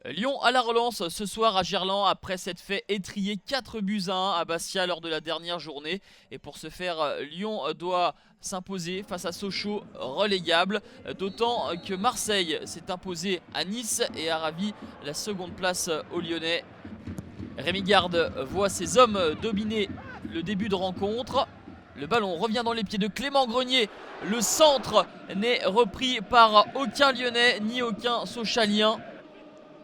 Lyon à la relance ce soir à Gerland après s'être fait étrier 4-1 à Bastia lors de la dernière journée. Et pour ce faire, Lyon doit s'imposer face à Sochaux, relégable. D'autant que Marseille s'est imposé à Nice et a ravi la seconde place aux Lyonnais. Rémi Garde voit ses hommes dominer le début de rencontre. Le ballon revient dans les pieds de Clément Grenier. Le centre n'est repris par aucun Lyonnais ni aucun Sochalien.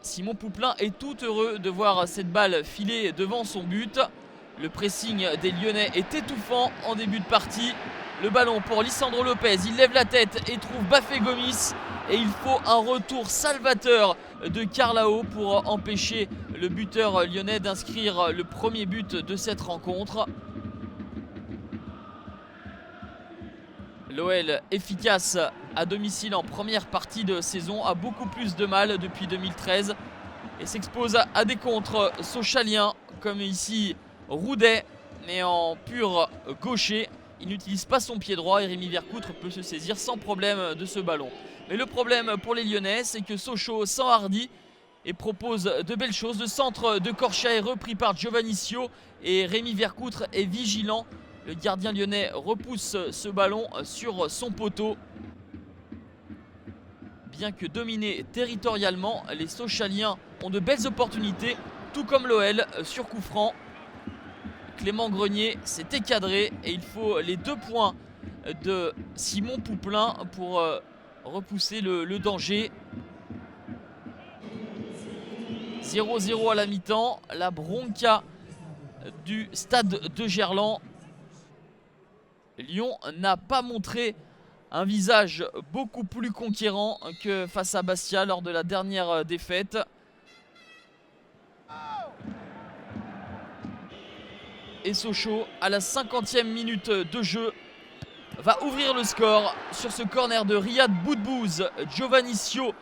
Simon Pouplin est tout heureux de voir cette balle filer devant son but. Le pressing des Lyonnais est étouffant en début de partie. Le ballon pour Lisandro Lopez, il lève la tête et trouve Bafé Gomis. Et il faut un retour salvateur de Carlao pour empêcher le buteur lyonnais d'inscrire le premier but de cette rencontre. L'OL efficace à domicile en première partie de saison a beaucoup plus de mal depuis 2013 et s'expose à des contres sochaliens comme ici Roudet, mais en pur gaucher. Il n'utilise pas son pied droit et Rémi Vercoutre peut se saisir sans problème de ce ballon. Mais le problème pour les Lyonnais, c'est que Sochaux s'enhardit et propose de belles choses. Le centre de Corchia est repris par Giovannicio et Rémi Vercoutre est vigilant. Le gardien lyonnais repousse ce ballon sur son poteau. Bien que dominés territorialement, les Sochaliens ont de belles opportunités, tout comme l'OL sur coup franc. Clément Grenier s'est écadré et il faut les 2 points de Simon Pouplin pour repousser le danger. 0-0 à la mi-temps, la bronca du stade de Gerland. Lyon n'a pas montré un visage beaucoup plus conquérant que face à Bastia lors de la dernière défaite. Et Sochaux, à la 50e minute de jeu, va ouvrir le score sur ce corner de Riyad Boudbouz. Giovannicio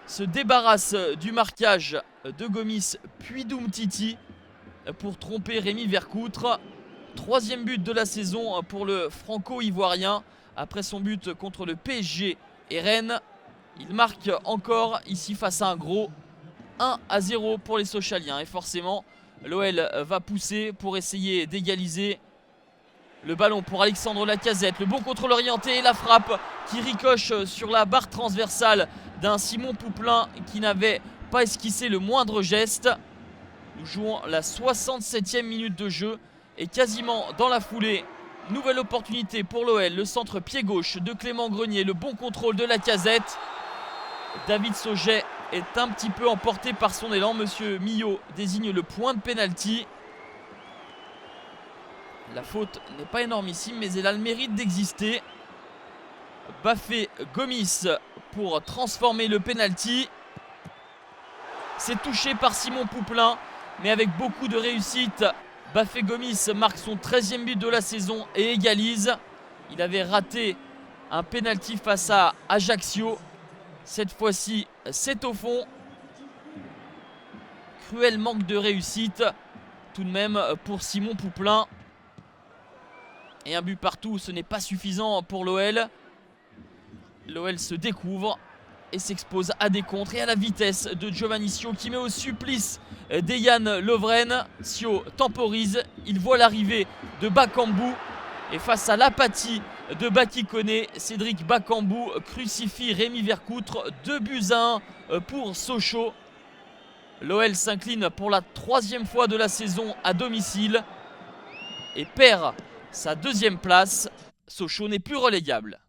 se débarrasse du marquage de Gomis puis d'Umtiti pour tromper Rémi Vercoutre. 3e but de la saison pour le franco-ivoirien. Après son but contre le PSG et Rennes, il marque encore ici face à un gros 1-0 pour les Sochaliens. Et forcément, l'OL va pousser pour essayer d'égaliser. Le ballon pour Alexandre Lacazette, le bon contrôle orienté et la frappe qui ricoche sur la barre transversale d'un Simon Pouplin qui n'avait pas esquissé le moindre geste. Nous jouons la 67e minute de jeu et quasiment dans la foulée, nouvelle opportunité pour l'OL. Le centre pied gauche de Clément Grenier, le bon contrôle de Lacazette. David Sauget est un petit peu emporté par son élan. Monsieur Millot désigne le point de pénalty. La faute n'est pas énormissime, mais elle a le mérite d'exister. Bafé Gomis pour transformer le pénalty. C'est touché par Simon Pouplin, mais avec beaucoup de réussite. Bafé Gomis marque son 13e but de la saison et égalise. Il avait raté un pénalty face à Ajaccio. Cette fois-ci, c'est au fond. Cruel manque de réussite tout de même pour Simon Pouplin. Et un but partout, ce n'est pas suffisant pour l'OL. L'OL se découvre et s'expose à des contres et à la vitesse de Giovannicio qui met au supplice d'Eyan Lovren. Sio temporise, il voit l'arrivée de Bakambu et face à l'apathie de Baki Koné, Cédric Bakambu crucifie Rémi Vercoutre. 2-1 pour Sochaux. L'OL s'incline pour la 3e fois de la saison à domicile et perd sa 2e place. Sochaux n'est plus relégable.